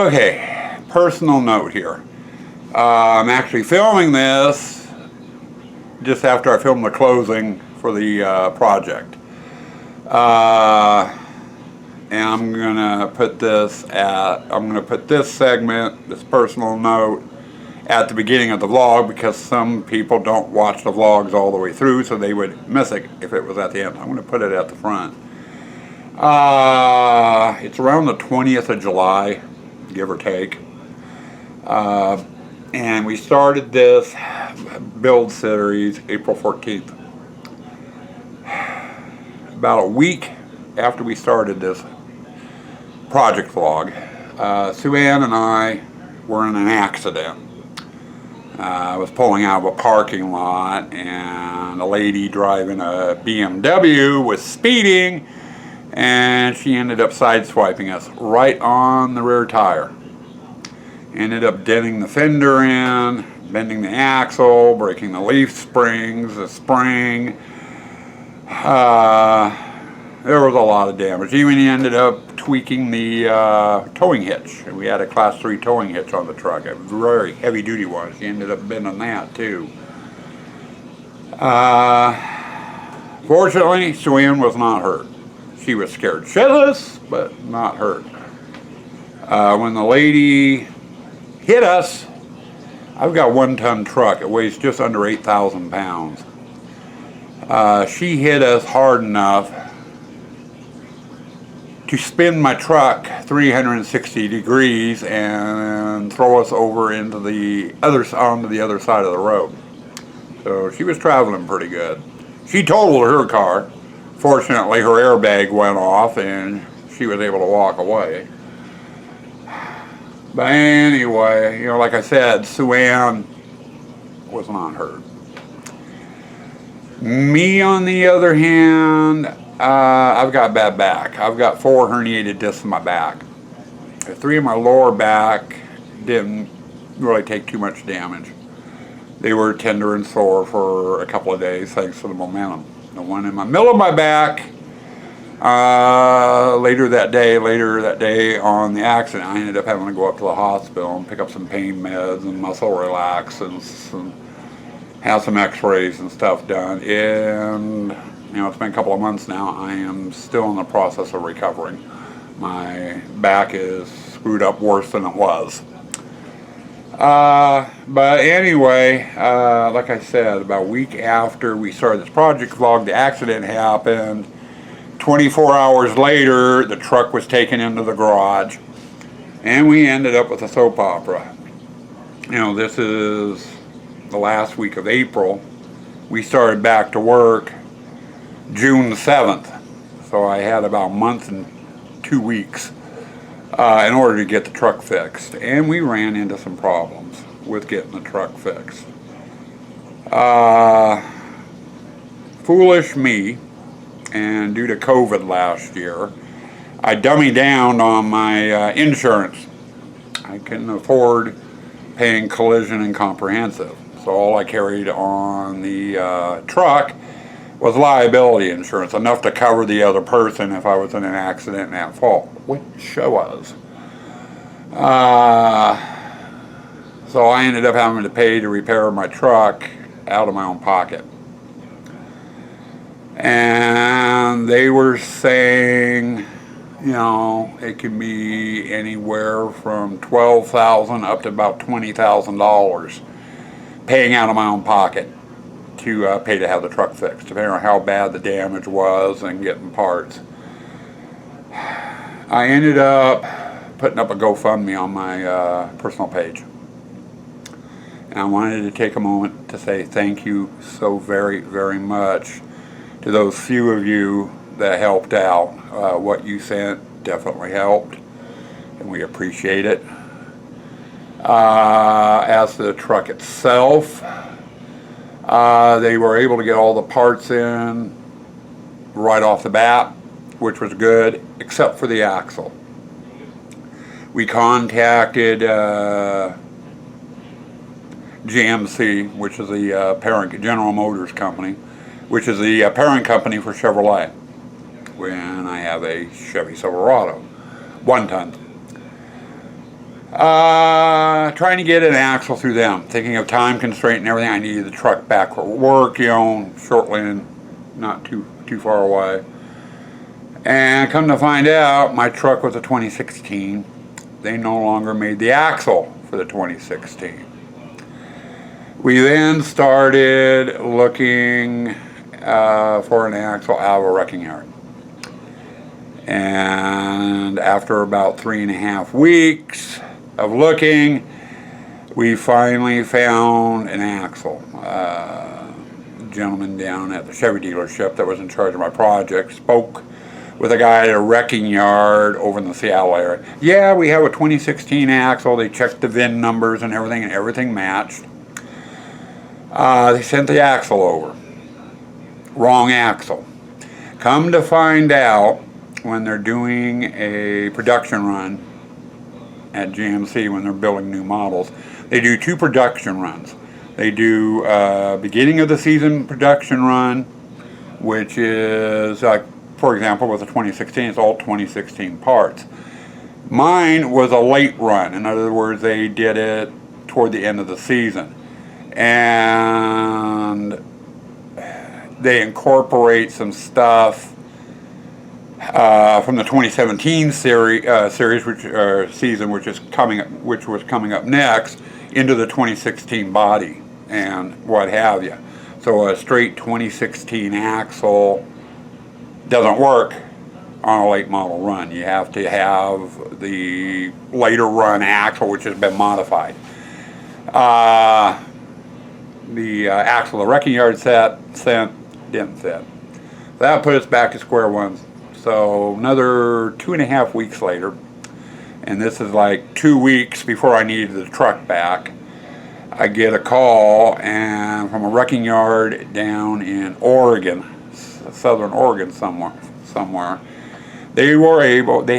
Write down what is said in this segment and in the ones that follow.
Okay, personal note here. I'm actually filming this just after I filmed the closing for the project. And I'm gonna put this segment, this personal note, at the beginning of the vlog because some people don't watch the vlogs all the way through, so they would miss it if it was at the end. I'm gonna put it at the front. It's around the 20th of July, give or take. And we started this build series April 14th. About a week after we started this project vlog, Sue Ann and I were in an accident. I was pulling out of a parking lot and a lady driving a BMW was speeding, and she ended up sideswiping us right on the rear tire. Ended up denting the fender in, bending the axle, breaking the leaf springs, the spring. There was a lot of damage. Even ended up tweaking the towing hitch. We had a class 3 towing hitch on the truck, a very heavy duty one. She ended up bending that too. Fortunately, Sue Ann was not hurt. She was scared shitless, but not hurt. When the lady hit us, I've got a 1-ton truck. It weighs just under 8,000 pounds. She hit us hard enough to spin my truck 360 degrees and throw us over into onto the other side of the road. So she was traveling pretty good. She totaled her car. Fortunately, her airbag went off and she was able to walk away. But anyway, like I said, Sue Ann was not hurt. Me, on the other hand, I've got bad back. I've got 4 herniated discs in my back. 3 in my lower back didn't really take too much damage. They were tender and sore for a couple of days thanks to the momentum. The one in the middle of my back, later that day on the accident, I ended up having to go up to the hospital and pick up some pain meds and muscle relaxants and have some x-rays and stuff done. And it's been a couple of months now. I am still in the process of recovering. My back is screwed up worse than it was. But anyway, like I said, about a week after we started this project vlog, the accident happened. 24 hours later, the truck was taken into the garage, and we ended up with a soap opera. This is the last week of April. We started back to work June 7th, so I had about a month and 2 weeks in order to get the truck fixed, and we ran into some problems with getting the truck fixed. Foolish me, and due to COVID last year, I dummied down on my insurance. I couldn't afford paying collision and comprehensive, so all I carried on the truck was liability insurance, enough to cover the other person if I was in an accident and at fault, which I was. So I ended up having to pay to repair my truck out of my own pocket. And they were saying, it can be anywhere from $12,000 up to about $20,000 paying out of my own pocket to pay to have the truck fixed, depending on how bad the damage was and getting parts. I ended up putting up a GoFundMe on my personal page. And I wanted to take a moment to say thank you so very, very much to those few of you that helped out. What you sent definitely helped, and we appreciate it. As to the truck itself, they were able to get all the parts in right off the bat, which was good, except for the axle. We contacted GMC, which is the parent, General Motors company, which is the parent company for Chevrolet, when I have a Chevy Silverado, 1-ton. Trying to get an axle through them. Thinking of time constraint and everything, I needed the truck back for work, you know, shortly and not too far away. And come to find out, my truck was a 2016. They no longer made the axle for the 2016. We then started looking for an axle out of a wrecking yard. And after about 3.5 weeks of looking, we finally found an axle. A gentleman down at the Chevy dealership that was in charge of my project spoke with a guy at a wrecking yard over in the Seattle area. Yeah, we have a 2016 axle. They checked the VIN numbers and everything matched. They sent the axle over. Wrong axle. Come to find out, when they're doing a production run at GMC, when they're building new models, they do 2 production runs. They do beginning of the season production run, which is, for example, with the 2016, it's all 2016 parts. Mine was a late run. In other words, they did it toward the end of the season. And they incorporate some stuff from the 2017 series, season, which was coming up next, into the 2016 body and what have you. So a straight 2016 axle doesn't work on a late model run. You have to have the later run axle, which has been modified. The axle the wrecking yard didn't fit. That put us back to square one. So another 2.5 weeks later, and this is like 2 weeks before I needed the truck back, I get a call and from a wrecking yard down in Oregon, southern Oregon somewhere. They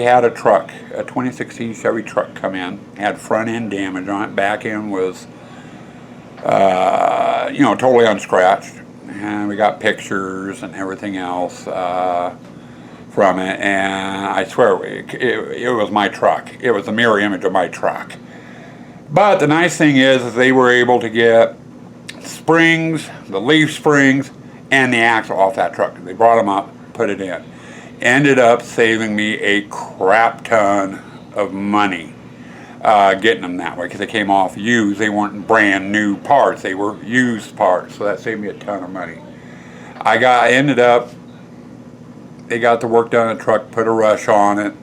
had a truck, a 2016 Chevy truck come in, had front end damage on it, back end was totally unscratched, and we got pictures and everything else from it, and I swear it was my truck. It was a mirror image of my truck. But the nice thing is they were able to get springs, the leaf springs, and the axle off that truck. They brought them up, put it in. Ended up saving me a crap ton of money getting them that way, because they came off used. They weren't brand new parts, they were used parts, so that saved me a ton of money. They got the work done on the truck, put a rush on it,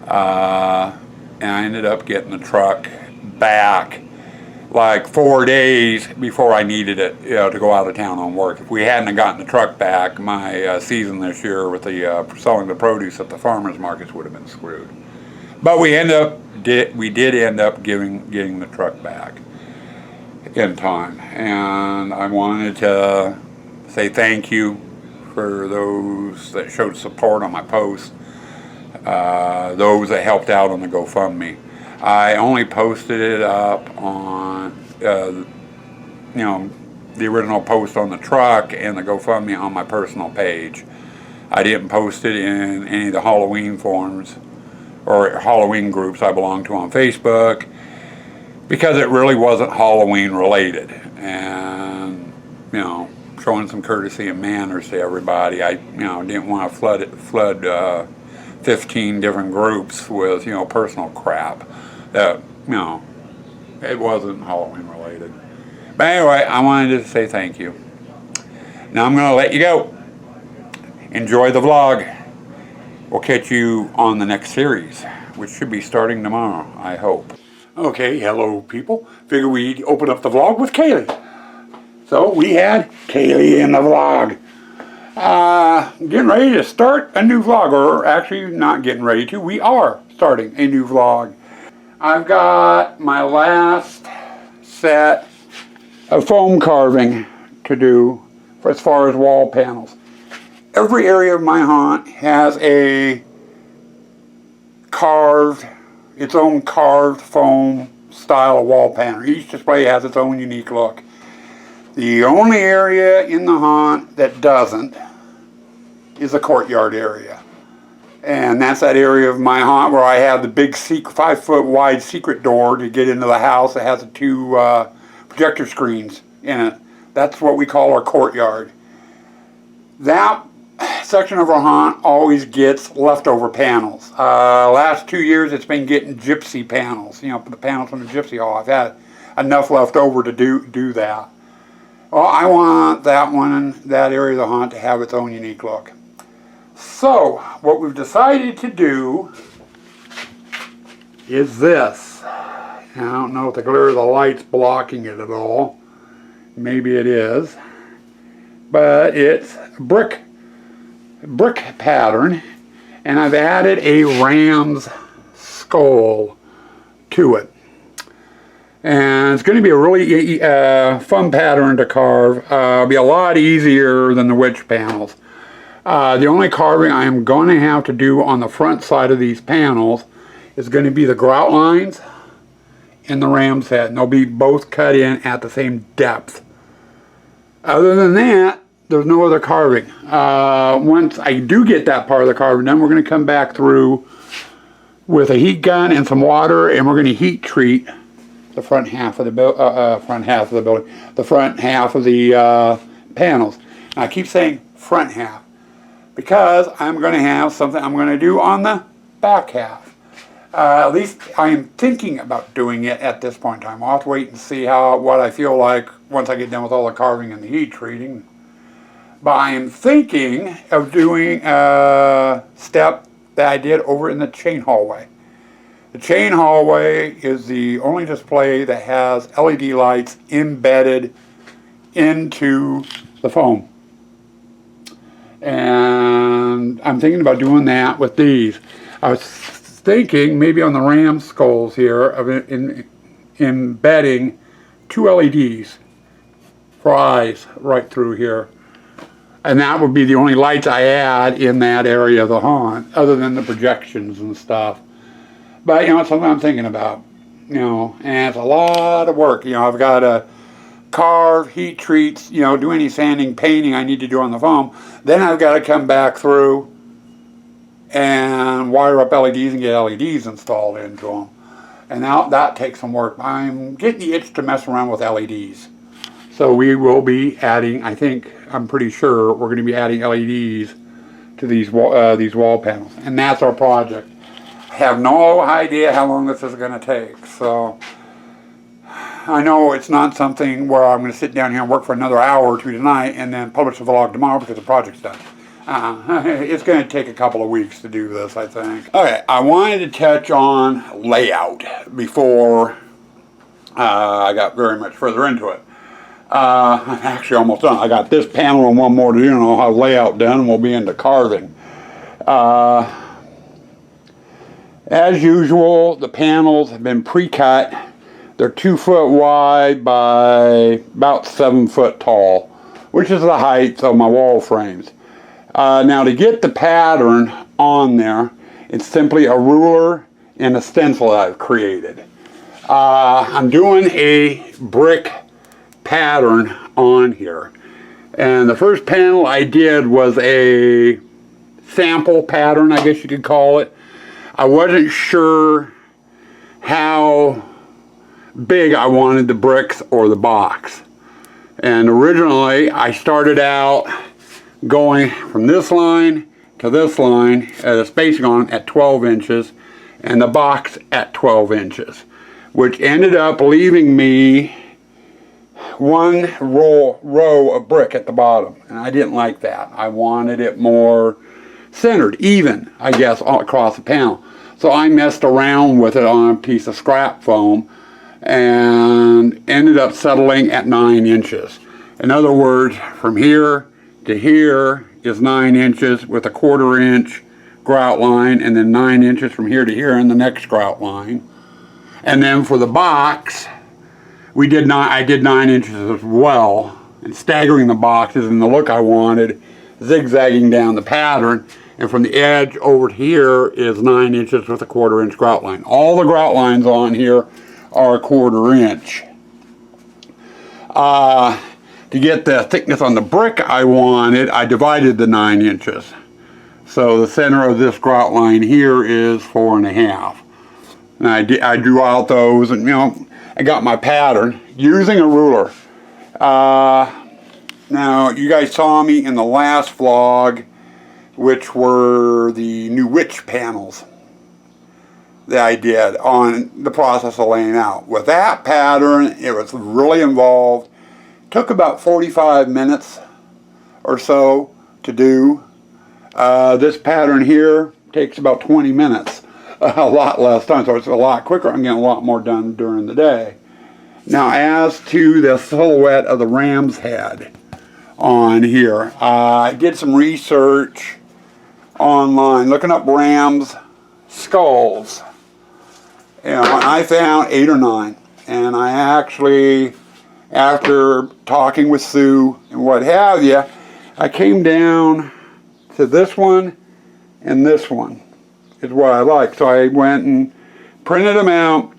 and I ended up getting the truck back like 4 days before I needed it, to go out of town on work. If we hadn't gotten the truck back, my season this year with the selling the produce at the farmers markets would have been screwed. But we did end up getting the truck back in time, and I wanted to say thank you for those that showed support on my posts, those that helped out on the GoFundMe. I only posted it up on, the original post on the truck and the GoFundMe on my personal page. I didn't post it in any of the Halloween forums or Halloween groups I belong to on Facebook, because it really wasn't Halloween related. And, showing some courtesy and manners to everybody. I, didn't want to flood 15 different groups with, personal crap. That, it wasn't Halloween related. But anyway, I wanted to say thank you. Now I'm going to let you go. Enjoy the vlog. We'll catch you on the next series, which should be starting tomorrow, I hope. Okay, hello people. Figure we'd open up the vlog with Kaylee. So we had Kaylee in the vlog. Getting ready to start a new vlog, or actually not getting ready to. We are starting a new vlog. I've got my last set of foam carving to do for as far as wall panels. Every area of my haunt has its own carved foam style of wall panel. Each display has its own unique look. The only area in the haunt that doesn't is the courtyard area. And that's that area of my haunt where I have the big 5-foot wide secret door to get into the house that has the 2 projector screens in it. That's what we call our courtyard. That section of our haunt always gets leftover panels. Last 2 years it's been getting gypsy panels, you know, the panels from the gypsy hall. I've had enough left over to do that. Well, I want that one, that area of the haunt to have its own unique look. So, what we've decided to do is this. I don't know if the glare of the light's blocking it at all. Maybe it is. But it's brick pattern, and I've added a ram's skull to it. And it's going to be a really fun pattern to carve. It'll be a lot easier than the witch panels. The only carving I am going to have to do on the front side of these panels is going to be the grout lines and the ram's head. And they'll be both cut in at the same depth. Other than that, there's no other carving. Once I do get that part of the carving done, we're going to come back through with a heat gun and some water, and we're going to heat treat the front half of the the front half of the panels. Now, I keep saying front half because I'm going to have something I'm going to do on the back half. At least I am thinking about doing it at this point in time. I'll have to wait and see what I feel like once I get done with all the carving and the heat treating. But I am thinking of doing a step that I did over in the chain hallway. The chain hallway is the only display that has LED lights embedded into the foam. And I'm thinking about doing that with these. I was thinking maybe on the ram skulls here of embedding 2 LEDs for eyes right through here. And that would be the only lights I add in that area of the haunt, other than the projections and stuff. But, you know, it's something I'm thinking about, you know, and it's a lot of work. You know, I've got to carve, heat treats, you know, do any sanding, painting I need to do on the foam. Then I've got to come back through and wire up LEDs and get LEDs installed into them. And now that takes some work. I'm getting the itch to mess around with LEDs. So we will be adding, I'm pretty sure we're going to be adding LEDs to these wall panels. And that's our project. I have no idea how long this is going to take. So I know it's not something where I'm going to sit down here and work for another hour or 2 tonight and then publish the vlog tomorrow because the project's done. It's going to take a couple of weeks to do this, I think. Okay, I wanted to touch on layout before I got very much further into it. I'm actually almost done. I got this panel and one more to do, and I'll have layout done, and we'll be into carving. As usual, the panels have been pre-cut. They're 2 foot wide by about 7 foot tall, which is the height of my wall frames. Now, to get the pattern on there, it's simply a ruler and a stencil that I've created. I'm doing a brick pattern on here, and the first panel I did was a sample pattern, I guess you could call it. I wasn't sure how big I wanted the bricks or the box, and originally I started out going from this line to this line at a spacing on at 12 inches and the box at 12 inches, which ended up leaving me one row of brick at the bottom, and I didn't like that. I wanted it more centered, even, I guess, across the panel. So I messed around with it on a piece of scrap foam and ended up settling at 9 inches. In other words, from here to here is 9 inches with a 1/4 inch grout line, and then 9 inches from here to here in the next grout line. And then for the box, I did 9 inches as well, and staggering the boxes in the look I wanted, zigzagging down the pattern, and from the edge over to here is 9 inches with a 1/4 inch grout line. All the grout lines on here are a 1/4 inch. To get the thickness on the brick I wanted, I divided the 9 inches. So the center of this grout line here is 4.5. And I drew out those, and I got my pattern using a ruler. Now, you guys saw me in the last vlog, which were the new witch panels that I did on the process of laying out. With that pattern, it was really involved. Took about 45 minutes or so to do. This pattern here takes about 20 minutes. A lot less time, so it's a lot quicker. I'm getting a lot more done during the day. Now, as to the silhouette of the ram's head on here, I did some research online looking up ram's skulls. I found 8 or 9, and I actually, after talking with Sue and what have you, I came down to this one and this one is what I like. So I went and printed them out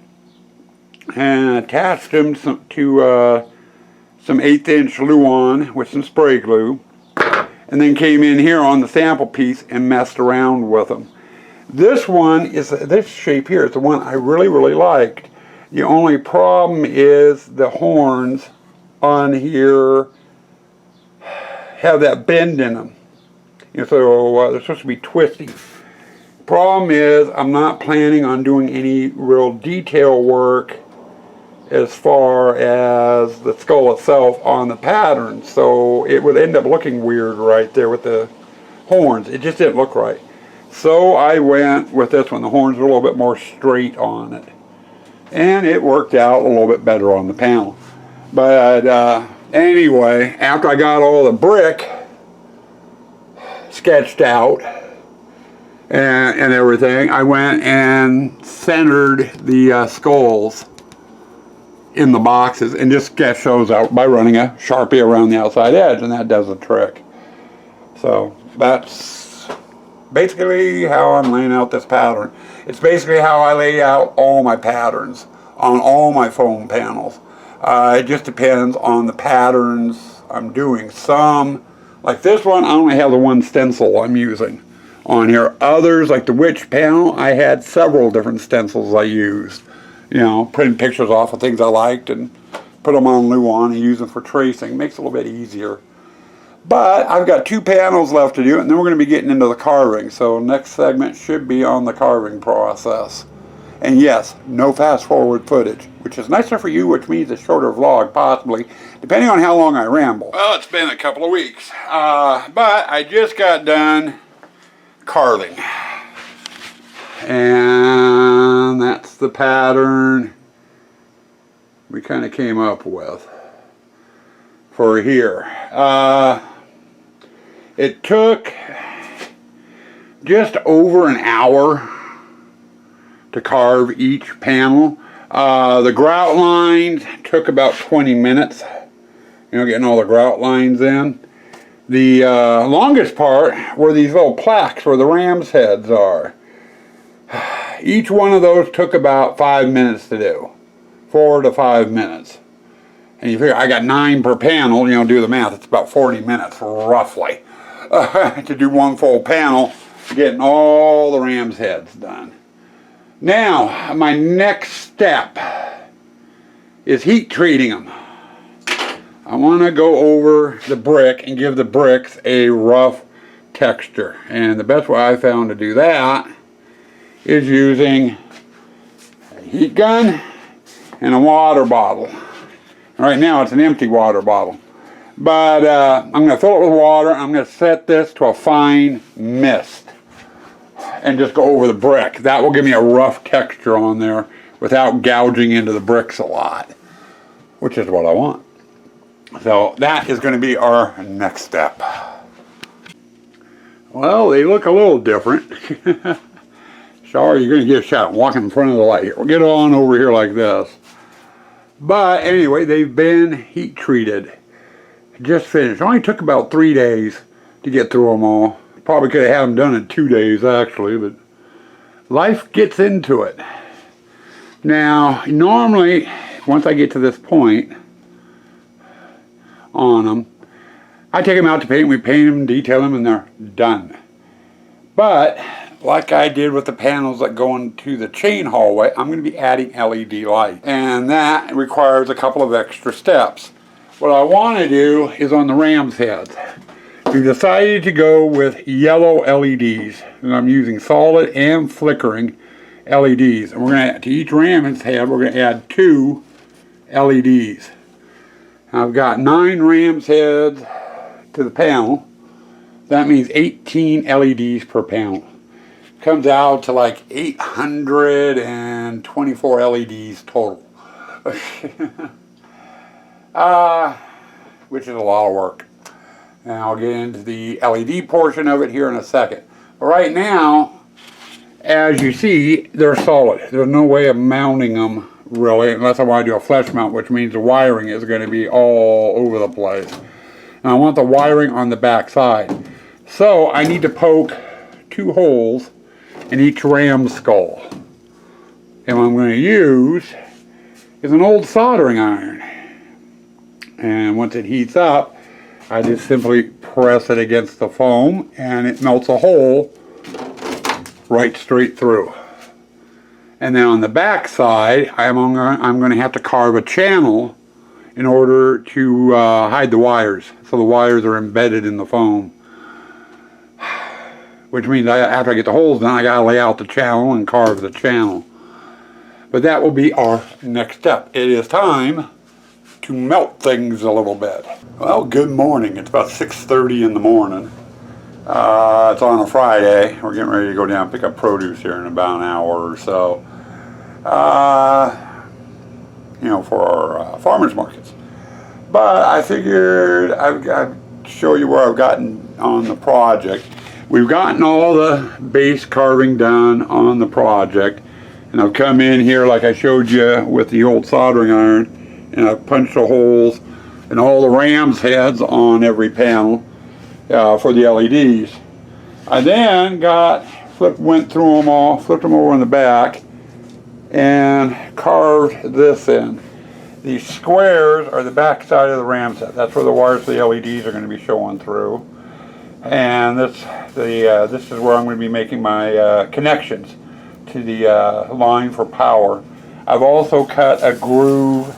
and attached them to some 1/8" Luan with some spray glue, and then came in here on the sample piece and messed around with them. This one is, this shape here is the one I really liked. The only problem is the horns on here have that bend in them. So they're supposed to be twisty. Problem is, I'm not planning on doing any real detail work as far as the skull itself on the pattern, so it would end up looking weird right there with the horns. It just didn't look right. So I went with this one. The horns were a little bit more straight on it, and it worked out a little bit better on the panel. But anyway, after I got all the brick sketched out and everything, I went and centered the skulls in the boxes and just sketched those out by running a Sharpie around the outside edge, and that does the trick. So that's basically how I'm laying out this pattern. It's basically how I lay out all my patterns on all my foam panels. It just depends on the patterns I'm doing. Some, like this one, I only have the one stencil I'm using on here. Others, like the witch panel, I had several different stencils I used. Printing pictures off of things I liked and put them on Luan and use them for tracing. Makes it a little bit easier. But I've got 2 panels left to do, and then we're going to be getting into the carving. So next segment should be on the carving process. And yes, no fast forward footage, which is nicer for you, which means a shorter vlog, possibly, depending on how long I ramble. Well, it's been a couple of weeks, but I just got done carving. And that's the pattern we kind of came up with for here. It took just over an hour to carve each panel. The grout lines took about 20 minutes, getting all the grout lines in. The longest part were these little plaques where the ram's heads are. Each one of those took about 5 minutes to do. 4 to 5 minutes. And you figure I got 9 per panel, do the math, it's about 40 minutes roughly to do one full panel, getting all the ram's heads done. Now, my next step is heat treating them. I want to go over the brick and give the bricks a rough texture. And the best way I found to do that is using a heat gun and a water bottle. Right now it's an empty water bottle. But I'm going to fill it with water. I'm going to set this to a fine mist and just go over the brick. That will give me a rough texture on there without gouging into the bricks a lot, which is what I want. So that is going to be our next step. Well, they look a little different. Sorry, you're going to get a shot walking in front of the light here. We'll get on over here like this. But anyway, they've been heat treated. Just finished. It only took about 3 days to get through them all. Probably could have had them done in 2 days actually, but life gets into it. Now, normally, once I get to this point on them, I take them out to paint. We paint them, detail them, and they're done. But like I did with the panels that go into the chain hallway, I'm going to be adding LED light, and that requires a couple of extra steps. What I want to do is on the ram's heads. We decided to go with yellow LEDs, and I'm using solid and flickering LEDs. And we're going to each ram's head, we're going to add 2 LEDs. I've got 9 ram's heads to the panel. That means 18 LEDs per panel. Comes out to like 824 LEDs total. Which is a lot of work. And I'll get into the LED portion of it here in a second. But right now, as you see, they're solid. There's no way of mounting them really, unless I want to do a flush mount, which means the wiring is going to be all over the place. And I want the wiring on the back side. So I need to poke 2 holes in each ram skull. And what I'm going to use is an old soldering iron. And once it heats up, I just simply press it against the foam and it melts a hole right straight through. And then on the back side, I'm going to have to carve a channel in order to hide the wires. So the wires are embedded in the foam. Which means after I get the holes done, I got to lay out the channel and carve the channel. But that will be our next step. It is time to melt things a little bit. Well, good morning. It's about 6:30 in the morning. It's on a Friday. We're getting ready to go down and pick up produce here in about an hour or so. You know, for our farmers markets. But I figured I'd show you where I've gotten on the project. We've gotten all the base carving done on the project, and I've come in here like I showed you with the old soldering iron, and I've punched the holes in all the ram's heads on every panel for the LEDs. I then went through them all, flipped them over in the back, and carved this in. These squares are the back side of the ram set. That's where the wires for the LEDs are going to be showing through. And this is where I'm going to be making my connections to the line for power. I've also cut a groove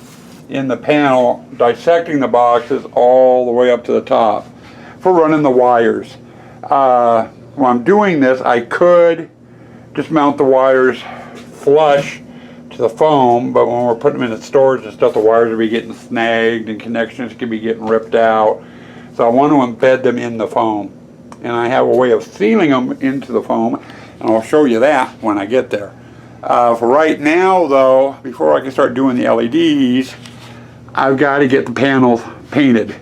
in the panel, dissecting the boxes all the way up to the top for running the wires. When I'm doing this, I could just mount the wires flush to the foam, but when we're putting them in the storage and stuff, the wires will be getting snagged and connections could be getting ripped out. So I want to embed them in the foam. And I have a way of sealing them into the foam, and I'll show you that when I get there. For right now though, before I can start doing the LEDs, I've got to get the panels painted.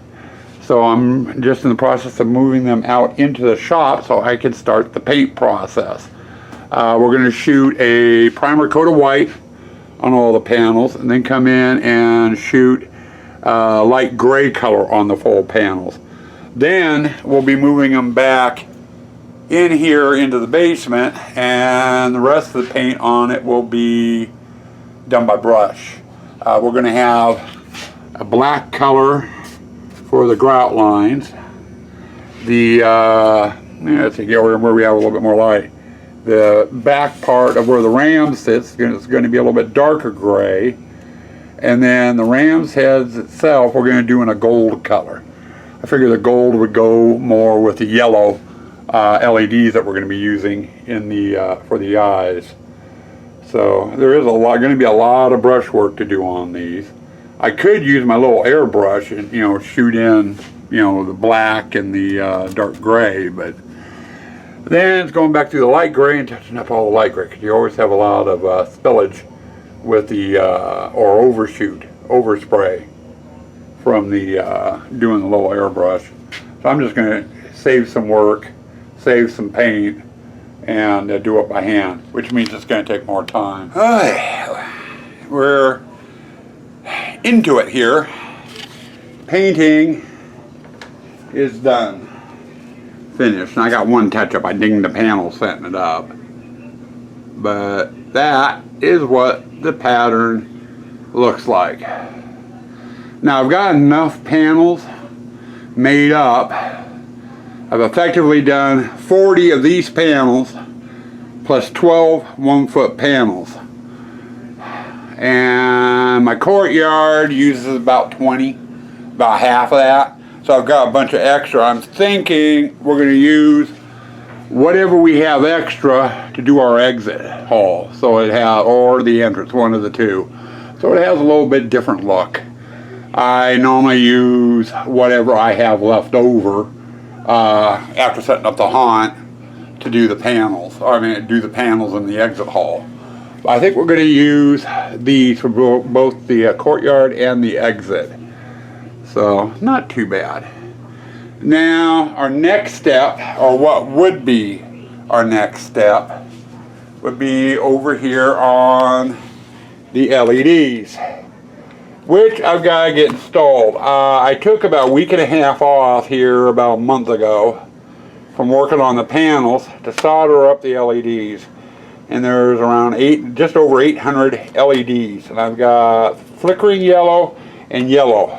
So I'm just in the process of moving them out into the shop so I can start the paint process. We're going to shoot a primer coat of white on all the panels, and then come in and shoot light gray color on the full panels. Then we'll be moving them back in here into the basement, and the rest of the paint on it will be done by brush. We're going to have a black color for the grout lines. Let's see where we have a little bit more light. The back part of where the ram sits is going to be a little bit darker gray, and then the ram's heads itself we're going to do in a gold color. I figure the gold would go more with the yellow LEDs that we're going to be using in the for the eyes. So there is going to be a lot of brush work to do on these. I could use my little airbrush and shoot in the black and the dark gray, but then it's going back through the light gray and touching up all the light gray, because you always have a lot of spillage with the or overspray from the doing the little airbrush. So I'm just going to save some work, save some paint, and do it by hand, which means it's going to take more time. We're into it here. Painting is done. Finished. And I got one touch up. I dinged the panel setting it up. But that is what the pattern looks like. Now I've got enough panels made up I've effectively done 40 of these panels plus 12 1-foot panels. And my courtyard uses about 20, about half of that. So I've got a bunch of extra. I'm thinking we're going to use whatever we have extra to do our exit hall. So it has, or the entrance, one of the two. So it has a little bit different look. I normally use whatever I have left over after setting up the haunt to do the panels. Do the panels in the exit hall. I think we're going to use these for both the courtyard and the exit. So not too bad. Now our next step, or what would be our next step, would be over here on the LEDs, which I've got to get installed. I took about a week and a half off here about a month ago from working on the panels to solder up the LEDs. And there's around just over 800 LEDs. And I've got flickering yellow and yellow.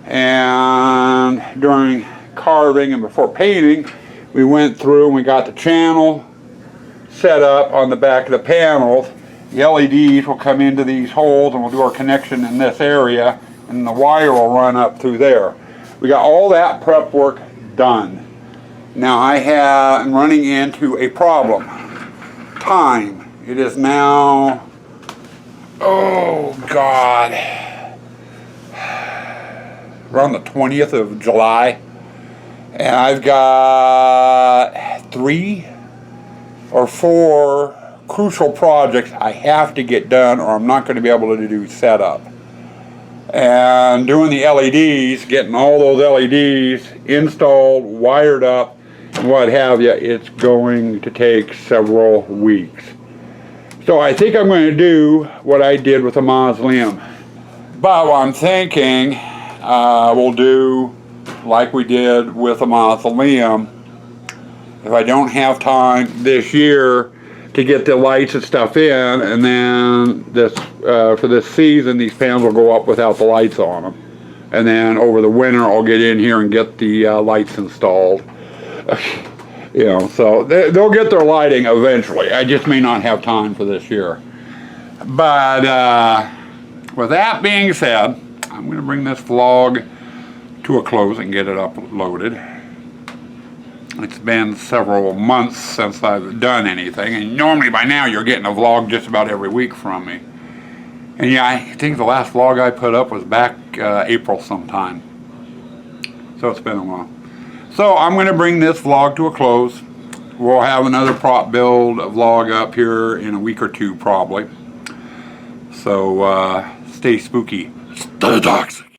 And during carving and before painting, we went through and we got the channel set up on the back of the panels. The LEDs will come into these holes and we'll do our connection in this area, and the wire will run up through there. We got all that prep work done. Now I am running into a problem. Time. It is now, oh God, around the 20th of July, and I've got 3 or 4 crucial projects I have to get done, or I'm not going to be able to do setup. And doing the LEDs, getting all those LEDs installed, wired up, and what have you, it's going to take several weeks. So I think I'm going to do what I did with the mausoleum. But what I'm thinking, we'll do like we did with the mausoleum. If I don't have time this year to get the lights and stuff in, and then for this season, these panels will go up without the lights on them. And then over the winter, I'll get in here and get the lights installed. You know, so they'll get their lighting eventually. I just may not have time for this year. But with that being said, I'm going to bring this vlog to a close and get it uploaded. It's been several months since I've done anything, and normally by now you're getting a vlog just about every week from me. And yeah, I think the last vlog I put up was back April sometime. So it's been a while. So I'm going to bring this vlog to a close. We'll have another prop build vlog up here in a week or two probably. So stay spooky. Stay toxic.